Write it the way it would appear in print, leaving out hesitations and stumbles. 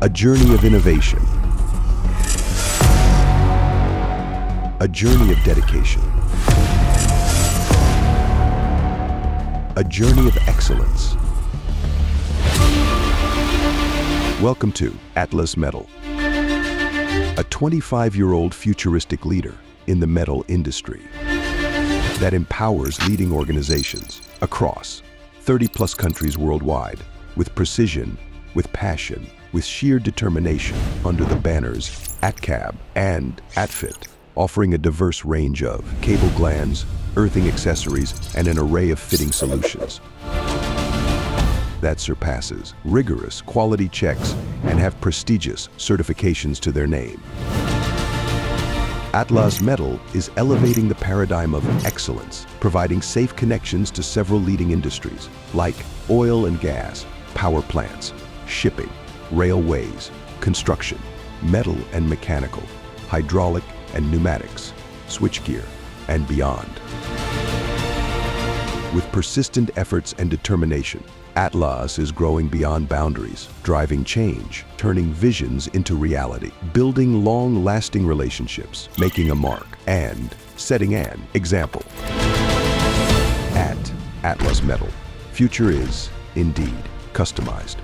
A journey of innovation. A journey of dedication. A journey of excellence. Welcome to Atlas Metal, a 25-year-old futuristic leader in the metal industry that empowers leading organizations across 30-plus countries worldwide with precision, with passion, with sheer determination under the banners ATCAB and ATFIT, offering a diverse range of cable glands, earthing accessories, and an array of fitting solutions that surpasses rigorous quality checks and have prestigious certifications to their name. Atlas Metal is elevating the paradigm of excellence, providing safe connections to several leading industries like oil and gas, power plants, shipping, railways, construction, metal and mechanical, hydraulic and pneumatics, switchgear, and beyond. With persistent efforts and determination, Atlas is growing beyond boundaries, driving change, turning visions into reality, building long-lasting relationships, making a mark, and setting an example. At Atlas Metal, future is, indeed, customized.